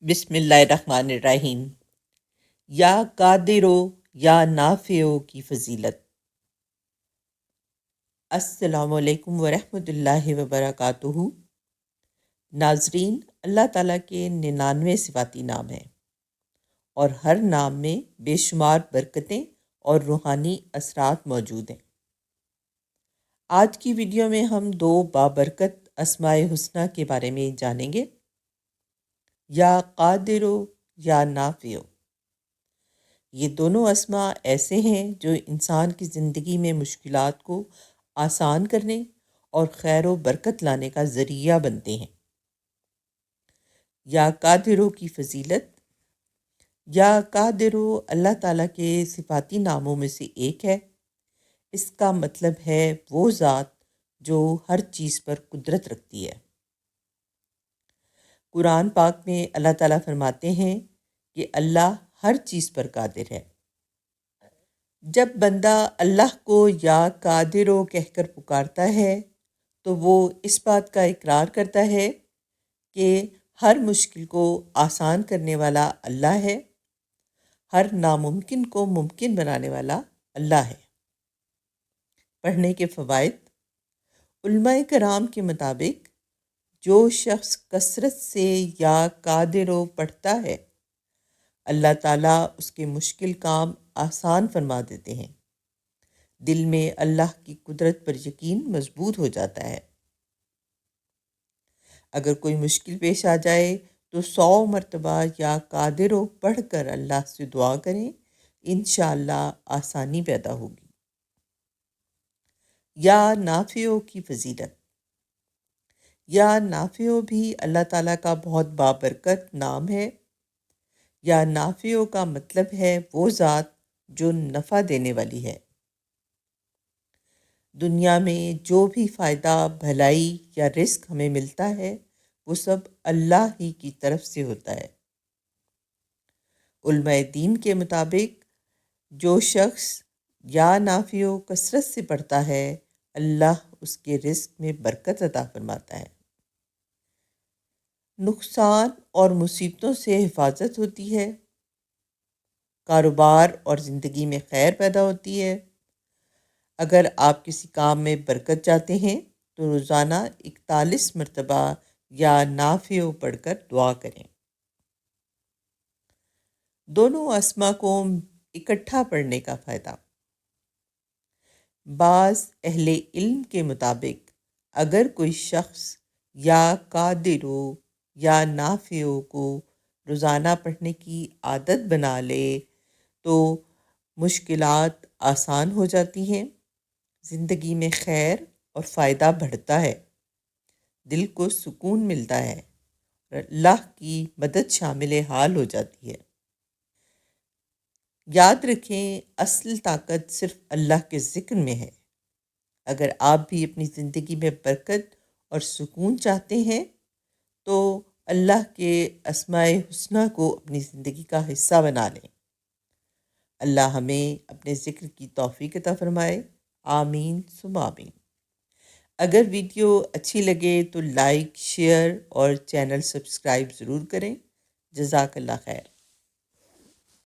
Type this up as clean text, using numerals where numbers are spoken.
बिस्मिल्लाहिर्रहमानिर्रहीम। या कादिरो या नाफियो की फ़जीलत। अस्सलामुअलैकुम वरहमतुल्लाहि वबरकातुहू। नाजरीन, अल्लाह ताला के 99 सिफ़ाती नाम हैं और हर नाम में बेशुमार बरकतें और रूहानी असरात मौजूद हैं। आज की वीडियो में हम दो बाबरकत अस्माए हुस्ना के बारे में जानेंगे। या कादिरो या नाफियो, ये दोनों अस्मा ऐसे हैं जो इंसान की ज़िंदगी में मुश्किलात को आसान करने और खैर व बरकत लाने का ज़रिया बनते हैं। या कादिरो की फ़जीलत। या कादिरो अल्लाह ताला के सिफ़ाती नामों में से एक है। इसका मतलब है वो ज़ात जो हर चीज़ पर कुदरत रखती है। कुरान पाक में अल्लाह ताला फरमाते हैं कि अल्लाह हर चीज़ पर कादिर है। जब बंदा अल्लाह को या कादिरो कहकर पुकारता है तो वो इस बात का इकरार करता है कि हर मुश्किल को आसान करने वाला अल्लाह है, हर नामुमकिन को मुमकिन बनाने वाला अल्लाह है। पढ़ने के फ़वाइद। उलमाए कराम के मुताबिक जो शख्स कसरत से या कादिरो पढ़ता है, अल्लाह ताला उसके मुश्किल काम आसान फरमा देते हैं। दिल में अल्लाह की कुदरत पर यकीन मजबूत हो जाता है। अगर कोई मुश्किल पेश आ जाए तो 100 मरतबा या कादिरो पढ़ कर अल्लाह से दुआ करें, इंशाअल्लाह आसानी पैदा होगी। या नाफियो की फ़जीलत। या नाफियो भी अल्लाह ताला का बहुत बाबरकत नाम है। या नाफियो का मतलब है वो ज़ात जो नफ़ा देने वाली है। दुनिया में जो भी फ़ायदा, भलाई या रिस्क हमें मिलता है वो सब अल्लाह ही की तरफ से होता है। उलमाए दीन के मुताबिक जो शख्स या नाफियो कसरत से पढ़ता है, अल्लाह उसके रिस्क में बरकत अता फरमाता है। नुकसान और मुसीबतों से हिफाजत होती है। कारोबार और ज़िंदगी में खैर पैदा होती है। अगर आप किसी काम में बरकत चाहते हैं तो रोज़ाना 41 मरतबा या नाफियो पढ़कर दुआ करें। दोनों अस्मा को इकट्ठा पढ़ने का फ़ायदा। बाज़ अहले इल्म के मुताबिक अगर कोई शख्स या कादिरो या नाफियो को रोज़ाना पढ़ने की आदत बना ले तो मुश्किलात आसान हो जाती हैं, ज़िंदगी में खैर और फ़ायदा बढ़ता है, दिल को सुकून मिलता है और अल्लाह की मदद शामिल हाल हो जाती है। याद रखें, असल ताकत सिर्फ अल्लाह के ज़िक्र में है। अगर आप भी अपनी ज़िंदगी में बरकत और सुकून चाहते हैं तो अल्लाह के अस्माए हुस्ना को अपनी ज़िंदगी का हिस्सा बना लें। अल्लाह हमें अपने ज़िक्र की तौफ़ीक अता फ़रमाए। आमीन सुम आमीन। अगर वीडियो अच्छी लगे तो लाइक, शेयर और चैनल सब्सक्राइब ज़रूर करें। जज़ाकल्लाह खैर।